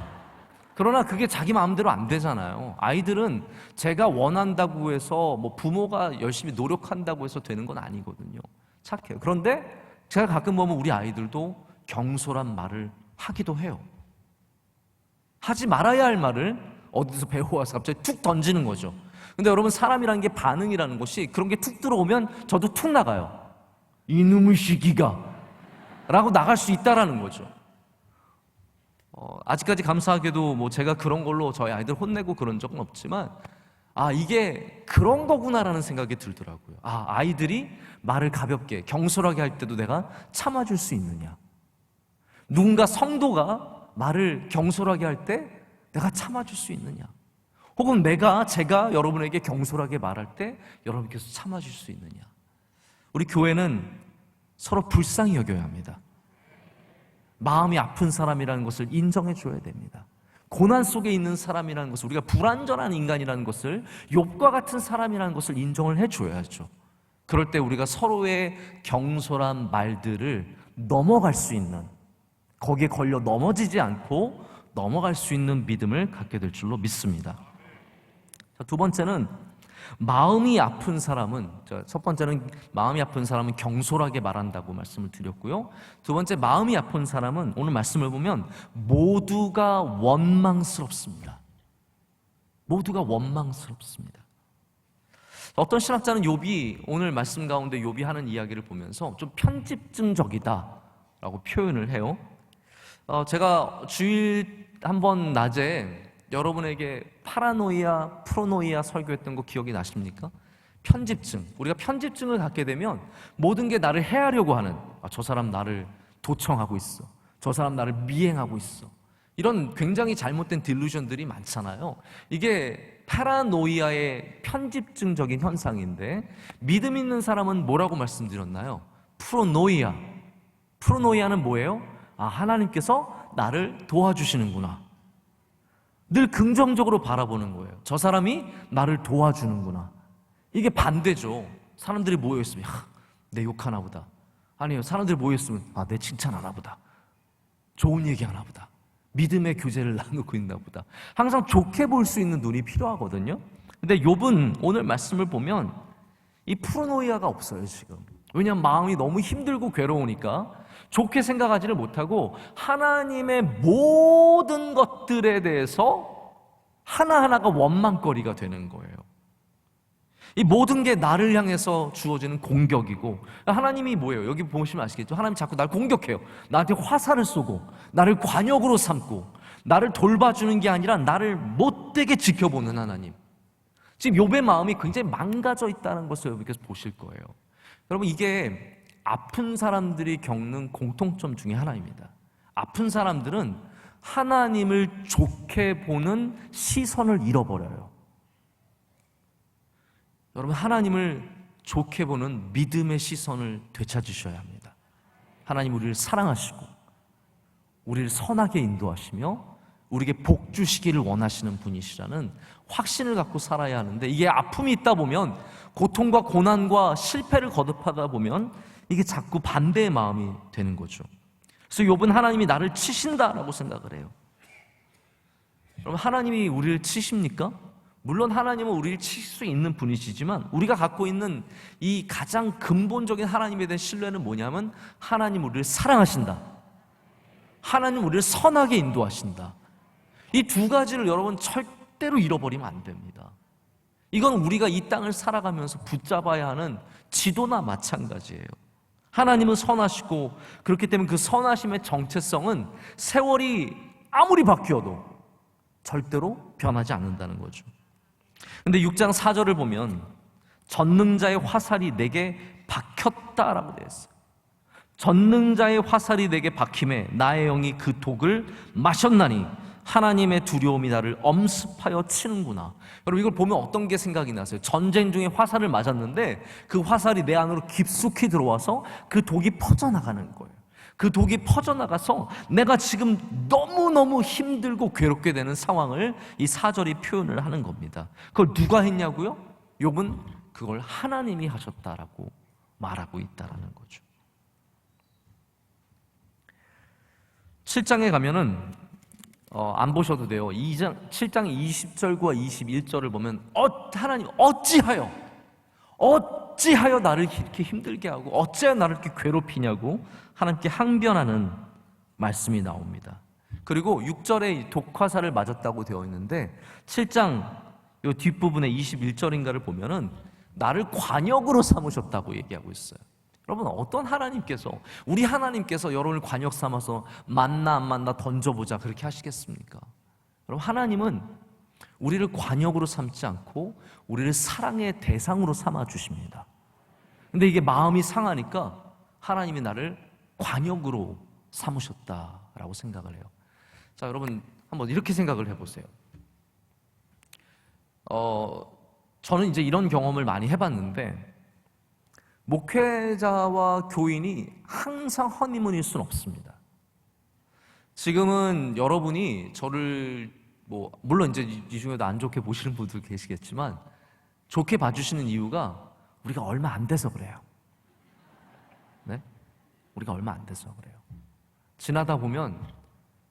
그러나 그게 자기 마음대로 안 되잖아요. 아이들은 제가 원한다고 해서 뭐 부모가 열심히 노력한다고 해서 되는 건 아니거든요. 착해요. 그런데 제가 가끔 보면 우리 아이들도 경솔한 말을 하기도 해요. 하지 말아야 할 말을 어디서 배워와서 갑자기 툭 던지는 거죠. 근데 여러분, 사람이라는 게 반응이라는 것이, 그런 게 툭 들어오면 저도 툭 나가요. 이놈의 시기가 라고 나갈 수 있다라는 거죠. 아직까지 감사하게도 뭐 제가 그런 걸로 저희 아이들 혼내고 그런 적은 없지만 이게 그런 거구나라는 생각이 들더라고요. 아이들이 말을 가볍게 경솔하게 할 때도 내가 참아줄 수 있느냐, 누군가 성도가 말을 경솔하게 할 때 내가 참아줄 수 있느냐, 혹은 제가 여러분에게 경솔하게 말할 때 여러분께서 참아줄 수 있느냐. 우리 교회는 서로 불쌍히 여겨야 합니다. 마음이 아픈 사람이라는 것을 인정해 줘야 됩니다. 고난 속에 있는 사람이라는 것을, 우리가 불완전한 인간이라는 것을, 욥과 같은 사람이라는 것을 인정을 해 줘야죠. 그럴 때 우리가 서로의 경솔한 말들을 넘어갈 수 있는, 거기에 걸려 넘어지지 않고 넘어갈 수 있는 믿음을 갖게 될 줄로 믿습니다. 자, 두 번째는 마음이 아픈 사람은, 첫 번째는 마음이 아픈 사람은 경솔하게 말한다고 말씀을 드렸고요. 두 번째, 마음이 아픈 사람은 오늘 말씀을 보면 모두가 원망스럽습니다. 모두가 원망스럽습니다. 어떤 신학자는 욥이, 오늘 말씀 가운데 욥이 하는 이야기를 보면서 좀 편집증적이다라고 표현을 해요. 제가 주일 한번 낮에 여러분에게 파라노이아, 프로노이아 설교했던 거 기억이 나십니까? 편집증. 우리가 편집증을 갖게 되면 모든 게 나를 해하려고 하는, 저 사람 나를 도청하고 있어, 저 사람 나를 미행하고 있어, 이런 굉장히 잘못된 딜루션들이 많잖아요. 이게 파라노이아의 편집증적인 현상인데, 믿음 있는 사람은 뭐라고 말씀드렸나요? 프로노이아. 프로노이아는 뭐예요? 하나님께서 나를 도와주시는구나. 늘 긍정적으로 바라보는 거예요. 저 사람이 나를 도와주는구나. 이게 반대죠. 사람들이 모여있으면 내 욕하나 보다. 아니요, 사람들이 모여있으면 내 칭찬하나 보다, 좋은 얘기하나 보다, 믿음의 교제를 나누고 있나 보다. 항상 좋게 볼 수 있는 눈이 필요하거든요. 근데 욥은 오늘 말씀을 보면 이 프로노이아가 없어요, 지금. 왜냐하면 마음이 너무 힘들고 괴로우니까 좋게 생각하지를 못하고 하나님의 모든 것들에 대해서 하나하나가 원망거리가 되는 거예요. 이 모든 게 나를 향해서 주어지는 공격이고, 하나님이 뭐예요? 여기 보시면 아시겠죠? 하나님 자꾸 날 공격해요. 나한테 화살을 쏘고 나를 관역으로 삼고 나를 돌봐주는 게 아니라 나를 못되게 지켜보는 하나님. 지금 욥의 마음이 굉장히 망가져 있다는 것을 여러분께서 보실 거예요. 여러분, 이게 아픈 사람들이 겪는 공통점 중에 하나입니다. 아픈 사람들은 하나님을 좋게 보는 시선을 잃어버려요. 여러분, 하나님을 좋게 보는 믿음의 시선을 되찾으셔야 합니다. 하나님 우리를 사랑하시고 우리를 선하게 인도하시며 우리에게 복 주시기를 원하시는 분이시라는 확신을 갖고 살아야 하는데, 이게 아픔이 있다 보면, 고통과 고난과 실패를 거듭하다 보면 이게 자꾸 반대의 마음이 되는 거죠. 그래서 욥은 하나님이 나를 치신다라고 생각을 해요. 여러분, 하나님이 우리를 치십니까? 물론 하나님은 우리를 칠 수 있는 분이시지만, 우리가 갖고 있는 이 가장 근본적인 하나님에 대한 신뢰는 뭐냐면, 하나님 우리를 사랑하신다, 하나님 우리를 선하게 인도하신다. 이 두 가지를 여러분 절대로 잃어버리면 안 됩니다. 이건 우리가 이 땅을 살아가면서 붙잡아야 하는 지도나 마찬가지예요. 하나님은 선하시고, 그렇기 때문에 그 선하심의 정체성은 세월이 아무리 바뀌어도 절대로 변하지 않는다는 거죠. 근데 6장 4절을 보면 전능자의 화살이 내게 박혔다라고 되어 있어요. 전능자의 화살이 내게 박힘에 나의 영이 그 독을 마셨나니 하나님의 두려움이 나를 엄습하여 치는구나. 여러분, 이걸 보면 어떤 게 생각이 나세요? 전쟁 중에 화살을 맞았는데 그 화살이 내 안으로 깊숙이 들어와서 그 독이 퍼져나가는 거예요. 그 독이 퍼져나가서 내가 지금 너무너무 힘들고 괴롭게 되는 상황을 이 4절이 표현을 하는 겁니다. 그걸 누가 했냐고요? 욥은 그걸 하나님이 하셨다라고 말하고 있다라는 거죠. 7장에 가면은 안 보셔도 돼요. 7장 20절과 21절을 보면 하나님 어찌하여 나를 이렇게 힘들게 하고 어찌하여 나를 이렇게 괴롭히냐고 하나님께 항변하는 말씀이 나옵니다. 그리고 6절에 독화살을 맞았다고 되어 있는데 7장 이 뒷부분에 21절인가를 보면은 나를 관역으로 삼으셨다고 얘기하고 있어요. 여러분, 어떤 하나님께서, 우리 하나님께서 여러분을 관역 삼아서 만나 안 만나 던져보자 그렇게 하시겠습니까? 여러분, 하나님은 우리를 관역으로 삼지 않고 우리를 사랑의 대상으로 삼아 주십니다. 근데 이게 마음이 상하니까 하나님이 나를 관역으로 삼으셨다라고 생각을 해요. 자, 여러분, 한번 이렇게 생각을 해보세요. 저는 이제 이런 경험을 많이 해봤는데, 목회자와 교인이 항상 허니문일 수는 없습니다. 지금은 여러분이 저를 물론 이제 이 중에도 안 좋게 보시는 분들 계시겠지만, 좋게 봐주시는 이유가 우리가 얼마 안 돼서 그래요. 네? 우리가 얼마 안 돼서 그래요. 지나다 보면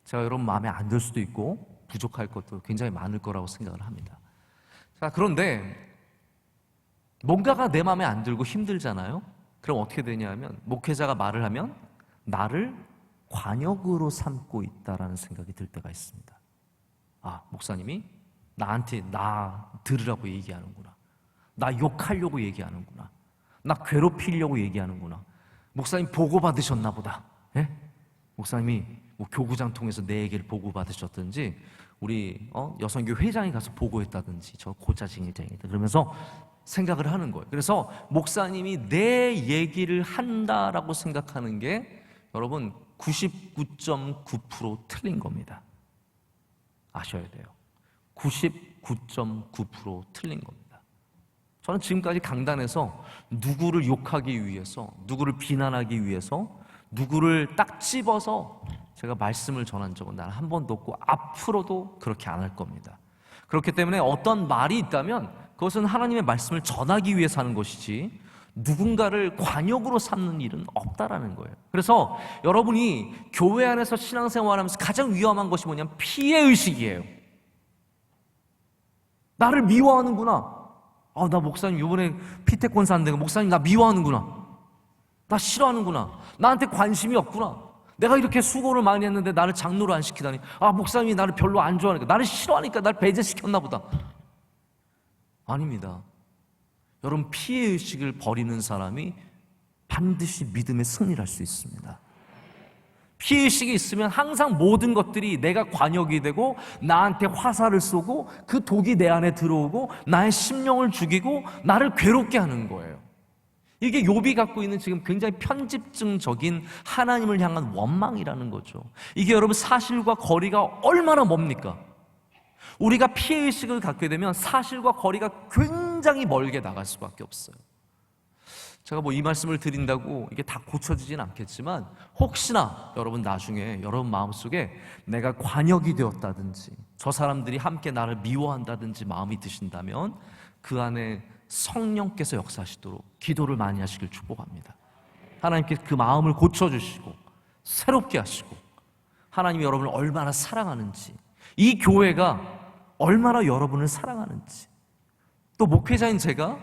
제가 여러분 마음에 안 들 수도 있고 부족할 것도 굉장히 많을 거라고 생각을 합니다. 자, 그런데 뭔가가 내 마음에 안 들고 힘들잖아요. 그럼 어떻게 되냐면, 목회자가 말을 하면 나를 관역으로 삼고 있다라는 생각이 들 때가 있습니다. 아, 목사님이 나한테 나 들으라고 얘기하는구나, 나 욕하려고 얘기하는구나, 나 괴롭히려고 얘기하는구나, 목사님 보고받으셨나 보다. 예? 목사님이 교구장 통해서 내 얘기를 보고받으셨든지, 우리 여성교 회장이 가서 보고했다든지, 저 고자징이쟁이다 그러면서 생각을 하는 거예요. 그래서 목사님이 내 얘기를 한다라고 생각하는 게 여러분 99.9% 틀린 겁니다. 아셔야 돼요. 99.9% 틀린 겁니다. 저는 지금까지 강단에서 누구를 욕하기 위해서, 누구를 비난하기 위해서, 누구를 딱 집어서 제가 말씀을 전한 적은 난 한 번도 없고 앞으로도 그렇게 안 할 겁니다. 그렇기 때문에 어떤 말이 있다면 그것은 하나님의 말씀을 전하기 위해서 하는 것이지 누군가를 관역으로 삼는 일은 없다라는 거예요. 그래서 여러분이 교회 안에서 신앙생활하면서 가장 위험한 것이 뭐냐면 피해의식이에요. 나를 미워하는구나. 나 목사님 이번에 피태권 산다고 목사님 나 미워하는구나. 나 싫어하는구나. 나한테 관심이 없구나. 내가 이렇게 수고를 많이 했는데 나를 장로로 안 시키다니. 아, 목사님이 나를 별로 안 좋아하니까, 나를 싫어하니까 나를 배제시켰나 보다. 아닙니다. 여러분, 피해의식을 버리는 사람이 반드시 믿음의 승리를 할 수 있습니다. 피해의식이 있으면 항상 모든 것들이 내가 관역이 되고 나한테 화살을 쏘고 그 독이 내 안에 들어오고 나의 심령을 죽이고 나를 괴롭게 하는 거예요. 이게 욥이 갖고 있는 지금 굉장히 편집증적인 하나님을 향한 원망이라는 거죠. 이게 여러분 사실과 거리가 얼마나 멉니까? 우리가 피해의식을 갖게 되면 사실과 거리가 굉장히 멀게 나갈 수밖에 없어요. 제가 이 말씀을 드린다고 이게 다 고쳐지진 않겠지만 혹시나 여러분 나중에 여러분 마음속에 내가 관역이 되었다든지 저 사람들이 함께 나를 미워한다든지 마음이 드신다면 그 안에 성령께서 역사하시도록 기도를 많이 하시길 축복합니다. 하나님께서 그 마음을 고쳐주시고 새롭게 하시고 하나님이 여러분을 얼마나 사랑하는지, 이 교회가 얼마나 여러분을 사랑하는지, 또 목회자인 제가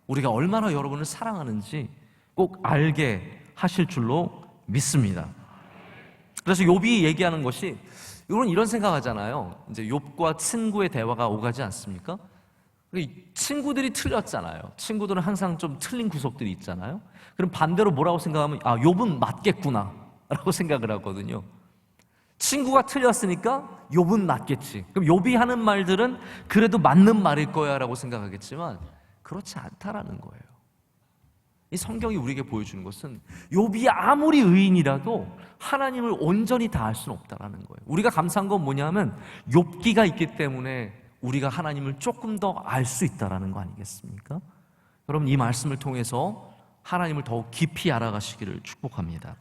우리가 얼마나 여러분을 사랑하는지 꼭 알게 하실 줄로 믿습니다. 그래서 욥이 얘기하는 것이, 여러분 이런 생각하잖아요. 이제 욥과 친구의 대화가 오가지 않습니까? 친구들이 틀렸잖아요. 친구들은 항상 좀 틀린 구석들이 있잖아요. 그럼 반대로 뭐라고 생각하면 욥은 맞겠구나 라고 생각을 하거든요. 친구가 틀렸으니까 욥은 맞겠지. 그럼 욥이 하는 말들은 그래도 맞는 말일 거야 라고 생각하겠지만 그렇지 않다라는 거예요. 이 성경이 우리에게 보여주는 것은 욥이 아무리 의인이라도 하나님을 온전히 다 알 수는 없다라는 거예요. 우리가 감사한 건 뭐냐면 욥기가 있기 때문에 우리가 하나님을 조금 더 알 수 있다라는 거 아니겠습니까? 여러분 이 말씀을 통해서 하나님을 더욱 깊이 알아가시기를 축복합니다.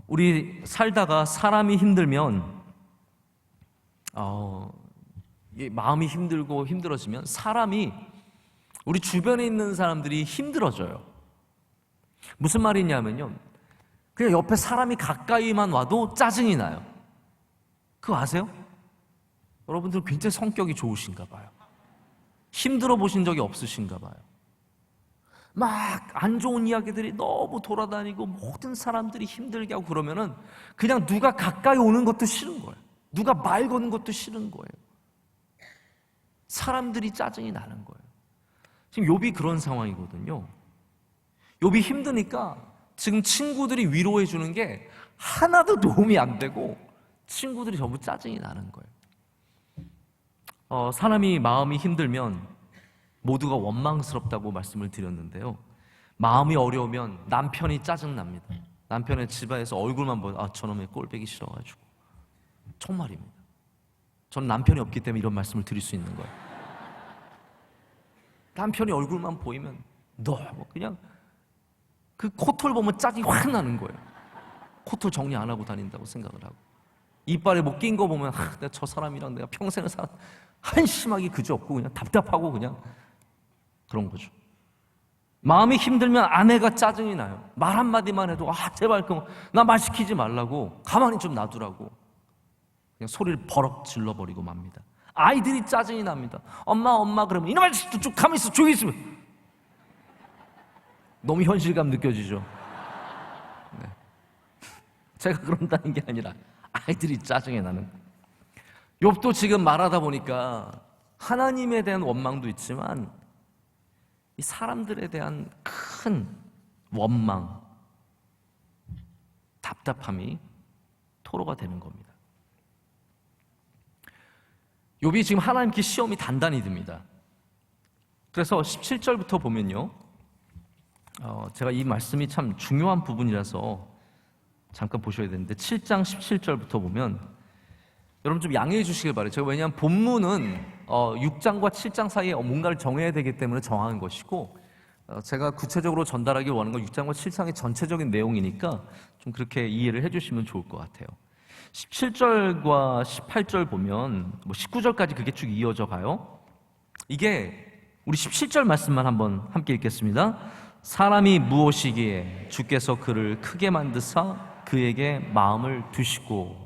우리 살다가 사람이 힘들면 마음이 힘들고 힘들어지면 사람이, 우리 주변에 있는 사람들이 힘들어져요. 무슨 말이냐면요, 그냥 옆에 사람이 가까이만 와도 짜증이 나요. 그거 아세요? 여러분들 굉장히 성격이 좋으신가 봐요. 힘들어 보신 적이 없으신가 봐요. 막 안 좋은 이야기들이 너무 돌아다니고 모든 사람들이 힘들게 하고 그러면은 그냥 누가 가까이 오는 것도 싫은 거예요. 누가 말 거는 것도 싫은 거예요. 사람들이 짜증이 나는 거예요. 지금 욥이 그런 상황이거든요. 욥이 힘드니까 지금 친구들이 위로해 주는 게 하나도 도움이 안 되고 친구들이 전부 짜증이 나는 거예요. 사람이 마음이 힘들면 모두가 원망스럽다고 말씀을 드렸는데요, 마음이 어려우면 남편이 짜증납니다. 남편의 집안에서 얼굴만 보여 저놈의 꼴보기 싫어가지고. 정말입니다. 저는 남편이 없기 때문에 이런 말씀을 드릴 수 있는 거예요. 남편이 얼굴만 보이면 너무 그냥 그 코털 보면 짜증이 확 나는 거예요. 코털 정리 안 하고 다닌다고 생각을 하고, 이빨에 뭐 낀 거 보면 내가 저 사람이랑 내가 평생을 한심하기 그지없고 그냥 답답하고 그냥 그런 거죠. 마음이 힘들면 아내가 짜증이 나요. 말 한마디만 해도 제발 나 말 시키지 말라고, 가만히 좀 놔두라고 그냥 소리를 버럭 질러버리고 맙니다. 아이들이 짜증이 납니다. 엄마 그러면 이놈아 쭉 가만히 있어, 조용히 있으면. 너무 현실감 느껴지죠? 네. 제가 그런다는 게 아니라 아이들이 짜증이 나는. 욥도 지금 말하다 보니까 하나님에 대한 원망도 있지만 이 사람들에 대한 큰 원망, 답답함이 토로가 되는 겁니다. 욥이 지금 하나님께 시험이 단단히 듭니다. 그래서 17절부터 보면요, 제가 이 말씀이 참 중요한 부분이라서 잠깐 보셔야 되는데 7장 17절부터 보면 여러분 좀 양해해 주시길 바라요. 제가 왜냐하면 본문은 6장과 7장 사이에 뭔가를 정해야 되기 때문에 정하는 것이고, 제가 구체적으로 전달하기 원하는 건 6장과 7장의 전체적인 내용이니까 좀 그렇게 이해를 해주시면 좋을 것 같아요. 17절과 18절 보면 19절까지 그게 쭉 이어져 가요. 이게 우리 17절 말씀만 한번 함께 읽겠습니다. 사람이 무엇이기에 주께서 그를 크게 만드사 그에게 마음을 두시고.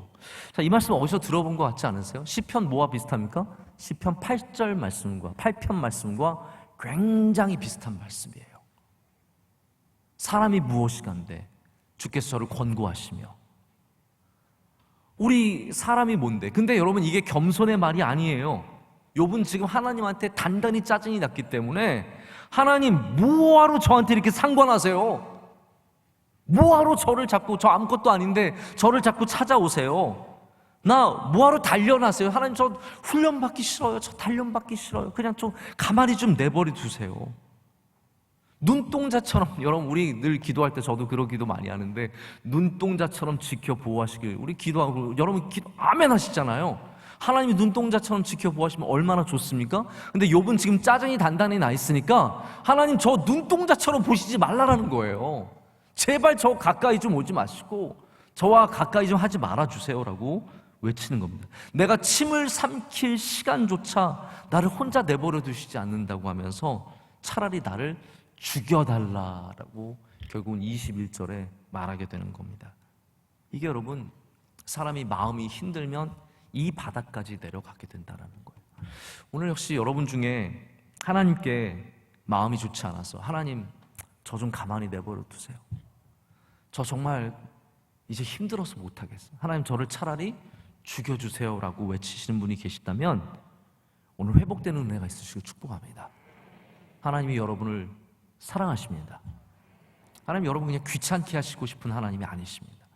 자, 이 말씀 어디서 들어본 것 같지 않으세요? 시편 뭐와 비슷합니까? 시편 8절 말씀과 8편 말씀과 굉장히 비슷한 말씀이에요. 사람이 무엇이간데 주께서 저를 권고하시며. 우리 사람이 뭔데? 근데 여러분, 이게 겸손의 말이 아니에요. 욥은 지금 하나님한테 단단히 짜증이 났기 때문에, 하나님 뭐하러 저한테 이렇게 상관하세요? 뭐하러 저를 자꾸, 저 아무것도 아닌데 저를 자꾸 찾아오세요? 나 뭐하러 단련하세요? 하나님, 저 훈련받기 싫어요. 저 단련받기 싫어요. 그냥 좀 가만히 좀 내버려 두세요. 눈동자처럼, 여러분, 우리 늘 기도할 때 저도 그런 기도 많이 하는데, 눈동자처럼 지켜 보호하시길, 우리 기도하고, 여러분 기도 아멘 하시잖아요. 하나님이 눈동자처럼 지켜 보호하시면 얼마나 좋습니까? 근데 욥은 지금 짜증이 단단히 나 있으니까, 하나님 저 눈동자처럼 보시지 말라라는 거예요. 제발 저 가까이 좀 오지 마시고 저와 가까이 좀 하지 말아주세요라고 외치는 겁니다. 내가 침을 삼킬 시간조차 나를 혼자 내버려 두시지 않는다고 하면서 차라리 나를 죽여달라라고 결국은 21절에 말하게 되는 겁니다. 이게 여러분, 사람이 마음이 힘들면 이 바닥까지 내려가게 된다는 거예요. 오늘 역시 여러분 중에 하나님께 마음이 좋지 않아서, 하나님 저 좀 가만히 내버려 두세요. 저 정말 이제 힘들어서 못하겠어요. 하나님 저를 차라리 죽여주세요라고 외치시는 분이 계시다면 오늘 회복되는 은혜가 있으시길 축복합니다. 하나님이 여러분을 사랑하십니다. 하나님 여러분 그냥 귀찮게 하시고 싶은 하나님이 아니십니다.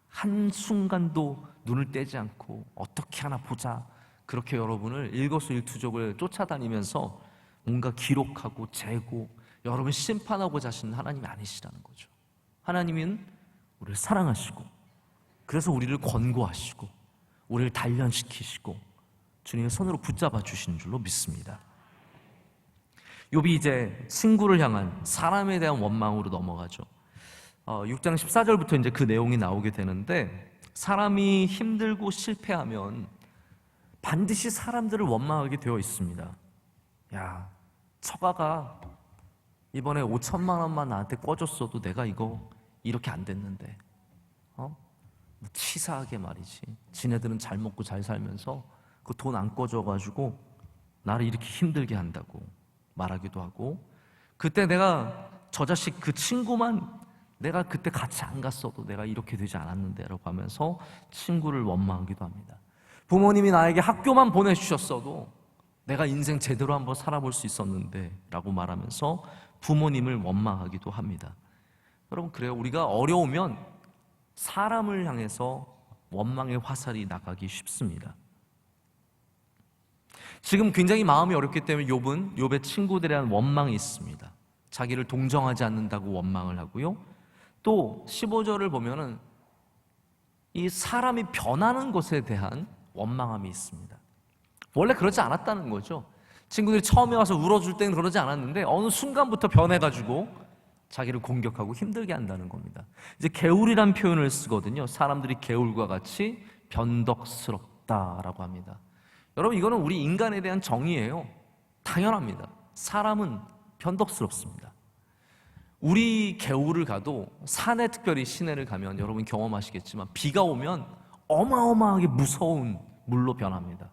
한순간도 눈을 떼지 않고 어떻게 하나 보자, 그렇게 여러분을 일거수일투족을 쫓아다니면서 뭔가 기록하고 재고 여러분 심판하고자 하시는 하나님이 아니시라는 거죠. 하나님은 우리를 사랑하시고, 그래서 우리를 권고하시고 우리를 단련시키시고 주님의 손으로 붙잡아 주시는 줄로 믿습니다. 욥이 이제 친구를 향한 사람에 대한 원망으로 넘어가죠. 6장 14절부터 이제 그 내용이 나오게 되는데, 사람이 힘들고 실패하면 반드시 사람들을 원망하게 되어 있습니다. 야, 처가가 이번에 5천만 원만 나한테 꿔줬어도 내가 이거 이렇게 안 됐는데, 뭐 치사하게 말이지, 지네들은 잘 먹고 잘 살면서 그 돈 안 꿔줘가지고 나를 이렇게 힘들게 한다고 말하기도 하고, 그때 내가 저 자식 그 친구만 내가 그때 같이 안 갔어도 내가 이렇게 되지 않았는데 라고 하면서 친구를 원망하기도 합니다. 부모님이 나에게 학교만 보내주셨어도 내가 인생 제대로 한번 살아볼 수 있었는데 라고 말하면서 부모님을 원망하기도 합니다. 여러분, 그래요. 우리가 어려우면 사람을 향해서 원망의 화살이 나가기 쉽습니다. 지금 굉장히 마음이 어렵기 때문에 욥의 친구들에 대한 원망이 있습니다. 자기를 동정하지 않는다고 원망을 하고요, 또 15절을 보면은 이 사람이 변하는 것에 대한 원망함이 있습니다. 원래 그러지 않았다는 거죠. 친구들이 처음에 와서 울어줄 때는 그러지 않았는데 어느 순간부터 변해가지고 자기를 공격하고 힘들게 한다는 겁니다. 이제 개울이란 표현을 쓰거든요. 사람들이 개울과 같이 변덕스럽다라고 합니다. 여러분, 이거는 우리 인간에 대한 정의예요. 당연합니다. 사람은 변덕스럽습니다. 우리 개울을 가도, 산에 특별히 시내를 가면 여러분 경험하시겠지만 비가 오면 어마어마하게 무서운 물로 변합니다.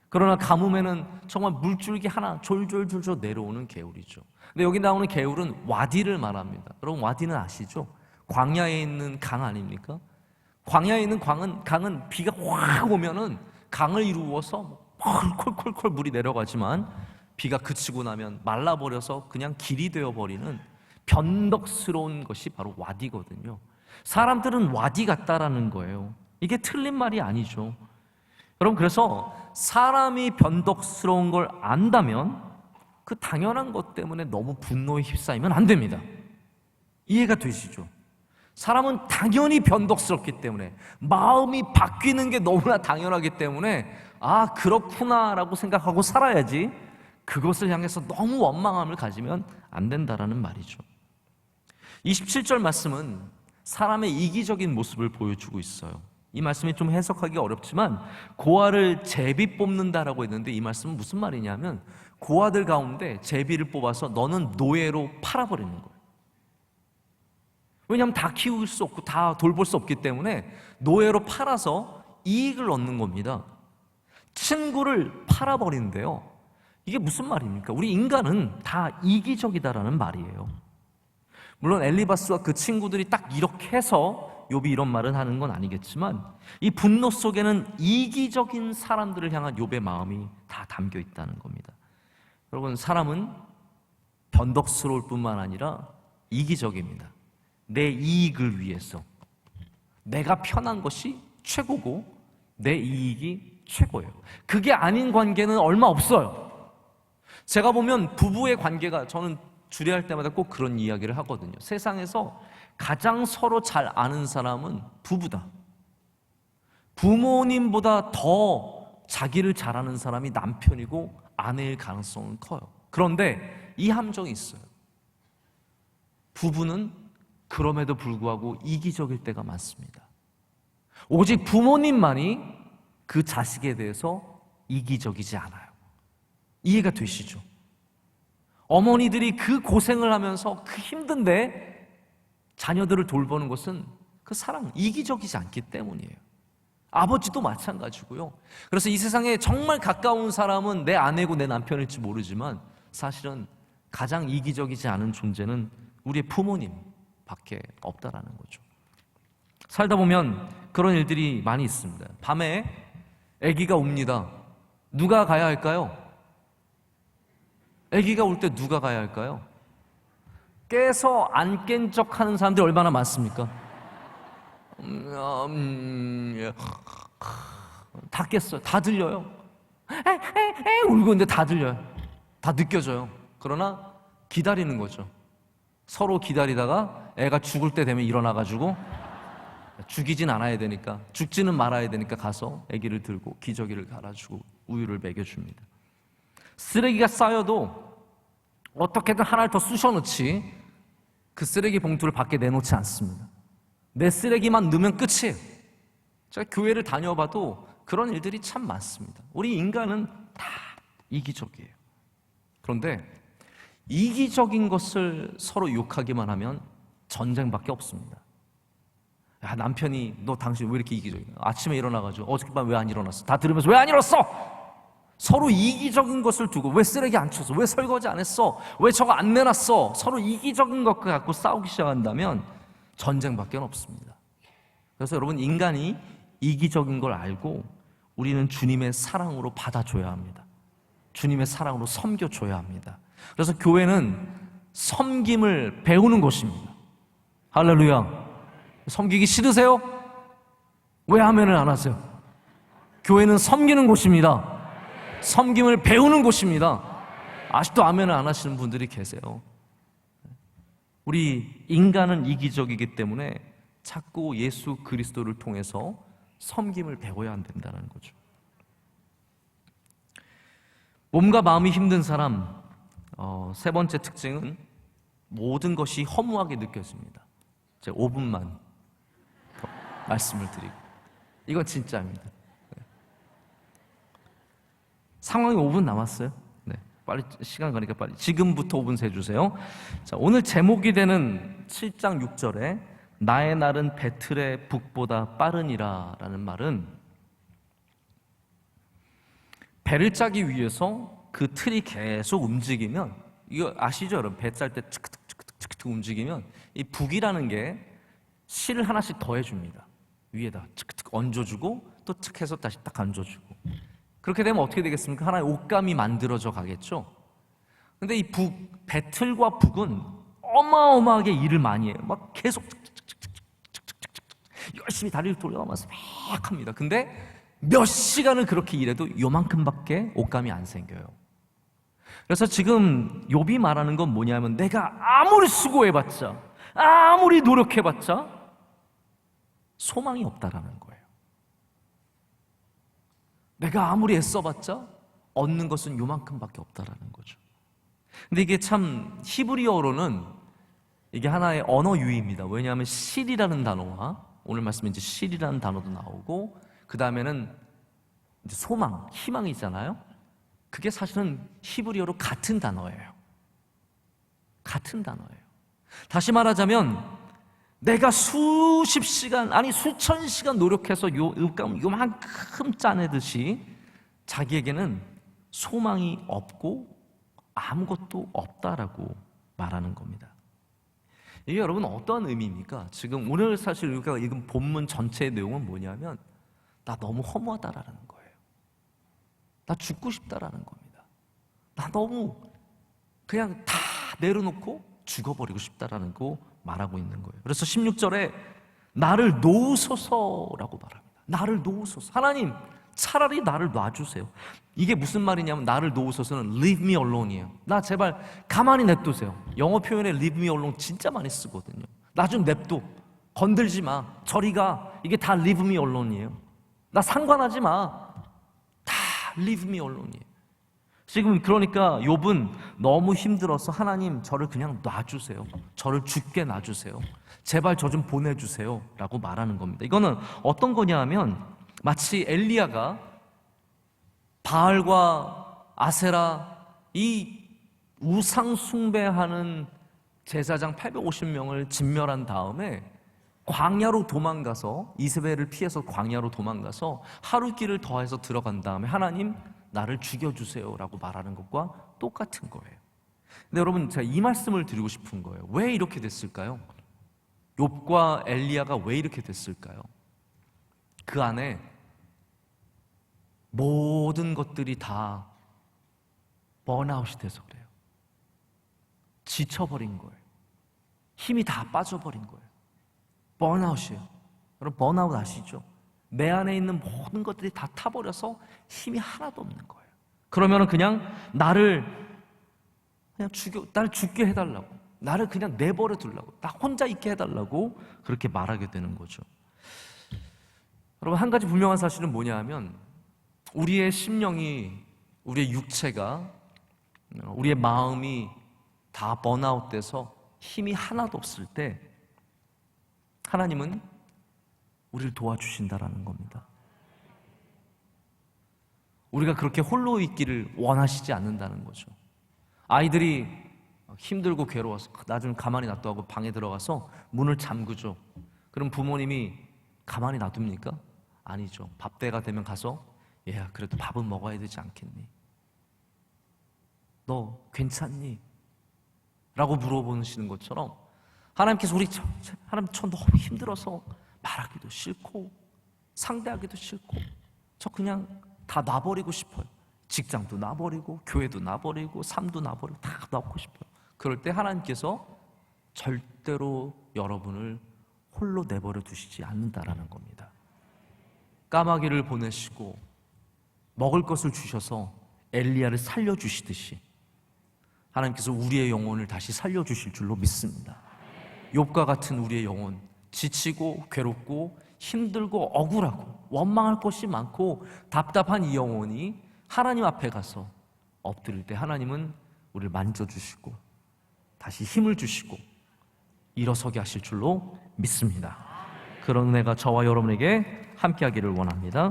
그러나 가뭄에는 정말 물줄기 하나 졸졸졸졸 내려오는 개울이죠. 근데 여기 나오는 개울은 와디를 말합니다. 여러분, 와디는 아시죠? 광야에 있는 강 아닙니까? 광야에 있는 강은 비가 확 오면은 강을 이루어서 콜콜콜콜 물이 내려가지만 비가 그치고 나면 말라버려서 그냥 길이 되어버리는 변덕스러운 것이 바로 와디거든요. 사람들은 와디 같다라는 거예요. 이게 틀린 말이 아니죠. 여러분, 그래서 사람이 변덕스러운 걸 안다면 그 당연한 것 때문에 너무 분노에 휩싸이면 안 됩니다. 이해가 되시죠? 사람은 당연히 변덕스럽기 때문에, 마음이 바뀌는 게 너무나 당연하기 때문에 아, 그렇구나라고 생각하고 살아야지, 그것을 향해서 너무 원망함을 가지면 안 된다라는 말이죠. 27절 말씀은 사람의 이기적인 모습을 보여주고 있어요. 이 말씀이 좀 해석하기 어렵지만 고아를 제비 뽑는다라고 했는데, 이 말씀은 무슨 말이냐면 고아들 가운데 제비를 뽑아서 너는 노예로 팔아버리는 거예요. 왜냐하면 다 키울 수 없고 다 돌볼 수 없기 때문에 노예로 팔아서 이익을 얻는 겁니다. 친구를 팔아버리는데요, 이게 무슨 말입니까? 우리 인간은 다 이기적이다라는 말이에요. 물론 엘리바스와 그 친구들이 딱 이렇게 해서 욥이 이런 말을 하는 건 아니겠지만 이 분노 속에는 이기적인 사람들을 향한 욥의 마음이 다 담겨 있다는 겁니다. 여러분, 사람은 변덕스러울 뿐만 아니라 이기적입니다. 내 이익을 위해서 내가 편한 것이 최고고 내 이익이 최고예요. 그게 아닌 관계는 얼마 없어요. 제가 보면 부부의 관계가, 저는 주례할 때마다 꼭 그런 이야기를 하거든요. 세상에서 가장 서로 잘 아는 사람은 부부다. 부모님보다 더 자기를 잘 아는 사람이 남편이고 아내일 가능성은 커요. 그런데 이 함정이 있어요. 부부는 그럼에도 불구하고 이기적일 때가 많습니다. 오직 부모님만이 그 자식에 대해서 이기적이지 않아요. 이해가 되시죠? 어머니들이 그 고생을 하면서 그 힘든데 자녀들을 돌보는 것은 그 사랑, 이기적이지 않기 때문이에요. 아버지도 마찬가지고요. 그래서 이 세상에 정말 가까운 사람은 내 아내고 내 남편일지 모르지만 사실은 가장 이기적이지 않은 존재는 우리의 부모님밖에 없다라는 거죠. 살다 보면 그런 일들이 많이 있습니다. 밤에 아기가 옵니다. 누가 가야 할까요? 아기가 올 때 누가 가야 할까요? 깨서 안 깬 척 하는 사람들이 얼마나 많습니까? 다 깼어요. 다 들려요. 울고 있는데 다 들려요. 다 느껴져요. 그러나 기다리는 거죠. 서로 기다리다가 애가 죽을 때 되면 일어나가지고 죽이진 않아야 되니까, 죽지는 말아야 되니까 가서 아기를 들고 기저귀를 갈아주고 우유를 먹여줍니다. 쓰레기가 쌓여도 어떻게든 하나를 더 쑤셔넣지 그 쓰레기 봉투를 밖에 내놓지 않습니다. 내 쓰레기만 넣으면 끝이에요. 제가 교회를 다녀봐도 그런 일들이 참 많습니다. 우리 인간은 다 이기적이에요. 그런데 이기적인 것을 서로 욕하기만 하면 전쟁밖에 없습니다. 야, 남편이 너 당신 왜 이렇게 이기적이야? 아침에 일어나가지고 어저께밤 왜 안 일어났어? 다 들으면서 왜 안 일어났어? 서로 이기적인 것을 두고 왜 쓰레기 안 쳤어? 왜 설거지 안 했어? 왜 저거 안 내놨어? 서로 이기적인 것 갖고 싸우기 시작한다면 전쟁밖에 없습니다. 그래서 여러분, 인간이 이기적인 걸 알고 우리는 주님의 사랑으로 받아줘야 합니다. 주님의 사랑으로 섬겨줘야 합니다. 그래서 교회는 섬김을 배우는 곳입니다. 할렐루야. 섬기기 싫으세요? 왜 아멘을 안 하세요? 교회는 섬기는 곳입니다. 섬김을 배우는 곳입니다. 아직도 아멘을 안 하시는 분들이 계세요. 우리 인간은 이기적이기 때문에 자꾸 예수 그리스도를 통해서 섬김을 배워야 한다는 거죠. 몸과 마음이 힘든 사람, 세 번째 특징은 모든 것이 허무하게 느껴집니다. 제가 5분만 더 말씀을 드리고, 이건 진짜입니다. 상황이 5분 남았어요. 네, 빨리 시간 가니까 빨리 지금부터 5분 세주세요. 자, 오늘 제목이 되는 7장 6절에 나의 날은 배틀의 북보다 빠르니라 라는 말은 배를 짜기 위해서 그 틀이 계속 움직이면, 이거 아시죠 여러분? 배 짤 때 츠크득 움직이면 이 북이라는 게 실을 하나씩 더해줍니다. 위에다 츠크득 얹어주고 또 츠크 해서 다시 딱 얹어주고. 그렇게 되면 어떻게 되겠습니까? 하나의 옷감이 만들어져 가겠죠. 근데 이 배틀과 북은 어마어마하게 일을 많이 해요. 막 계속 열심히 다리를 돌려가면서 막 합니다. 근데 몇 시간을 그렇게 일해도 요만큼밖에 옷감이 안 생겨요. 그래서 지금 욥이 말하는 건 뭐냐면, 내가 아무리 수고해봤자, 아무리 노력해봤자 소망이 없다라는 거예요. 내가 아무리 애써봤자 얻는 것은 요만큼밖에 없다라는 거죠. 근데 이게 참 히브리어로는 이게 하나의 언어 유희입니다. 왜냐하면 실이라는 단어와, 오늘 말씀에 이제 실이라는 단어도 나오고, 그 다음에는 이제 소망, 희망이 있잖아요. 그게 사실은 히브리어로 같은 단어예요. 같은 단어예요. 다시 말하자면 내가 수십 시간, 아니 수천 시간 노력해서 요만큼 짜내듯이 자기에게는 소망이 없고 아무것도 없다라고 말하는 겁니다. 이게 여러분 어떠한 의미입니까? 지금 오늘 사실 우리가 읽은 본문 전체의 내용은 뭐냐면 나 너무 허무하다라는 거예요. 나 죽고 싶다라는 겁니다. 나 너무 그냥 다 내려놓고 죽어버리고 싶다라는 거 말하고 있는 거예요. 그래서 16절에 나를 놓으소서라고 말합니다. 나를 놓으소서. 하나님 차라리 나를 놔주세요. 이게 무슨 말이냐면 나를 놓으소서는 leave me alone이에요. 나 제발 가만히 냅두세요. 영어 표현에 leave me alone 진짜 많이 쓰거든요. 나 좀 냅둬. 건들지 마. 저리 가. 이게 다 leave me alone이에요. 나 상관하지 마. 다 leave me alone이에요. 지금 그러니까 욥은 너무 힘들어서 하나님 저를 그냥 놔주세요. 저를 죽게 놔주세요. 제발 저 좀 보내주세요 라고 말하는 겁니다. 이거는 어떤 거냐 하면 마치 엘리야가 바알과 아세라 이 우상 숭배하는 제사장 850명을 진멸한 다음에 광야로 도망가서 이스라엘을 피해서 광야로 도망가서 하루 길을 더해서 들어간 다음에 하나님 나를 죽여주세요 라고 말하는 것과 똑같은 거예요. 근데 여러분 제가 이 말씀을 드리고 싶은 거예요. 왜 이렇게 됐을까요? 욥과 엘리야가 왜 이렇게 됐을까요? 그 안에 모든 것들이 다 번아웃이 돼서 그래요. 지쳐버린 거예요. 힘이 다 빠져버린 거예요. 번아웃이에요. 여러분 번아웃 아시죠? 내 안에 있는 모든 것들이 다 타버려서 힘이 하나도 없는 거예요. 그러면 그냥 나를 죽게 해달라고, 나를 그냥 내버려 두려고, 나 혼자 있게 해달라고 그렇게 말하게 되는 거죠. 여러분 한 가지 분명한 사실은 뭐냐 하면 우리의 심령이, 우리의 육체가, 우리의 마음이 다 번아웃 돼서 힘이 하나도 없을 때 하나님은 우리를 도와주신다라는 겁니다. 우리가 그렇게 홀로 있기를 원하시지 않는다는 거죠. 아이들이 힘들고 괴로워서 나 좀 가만히 놔둬 하고 방에 들어가서 문을 잠그죠. 그럼 부모님이 가만히 놔둡니까? 아니죠. 밥 때가 되면 가서 얘야 그래도 밥은 먹어야 되지 않겠니? 너 괜찮니? 라고 물어보시는 것처럼 하나님께서 하나님 저 너무 힘들어서 말하기도 싫고 상대하기도 싫고 저 그냥 다 놔버리고 싶어요. 직장도 놔버리고 교회도 놔버리고 삶도 놔버리고 다 놔버리고 싶어요. 그럴 때 하나님께서 절대로 여러분을 홀로 내버려 두시지 않는다라는 겁니다. 까마귀를 보내시고 먹을 것을 주셔서 엘리야를 살려주시듯이 하나님께서 우리의 영혼을 다시 살려주실 줄로 믿습니다. 욥과 같은 우리의 영혼, 지치고 괴롭고 힘들고 억울하고 원망할 것이 많고 답답한 이 영혼이 하나님 앞에 가서 엎드릴 때 하나님은 우리를 만져주시고 다시 힘을 주시고 일어서게 하실 줄로 믿습니다. 그런 은혜가 저와 여러분에게 함께하기를 원합니다.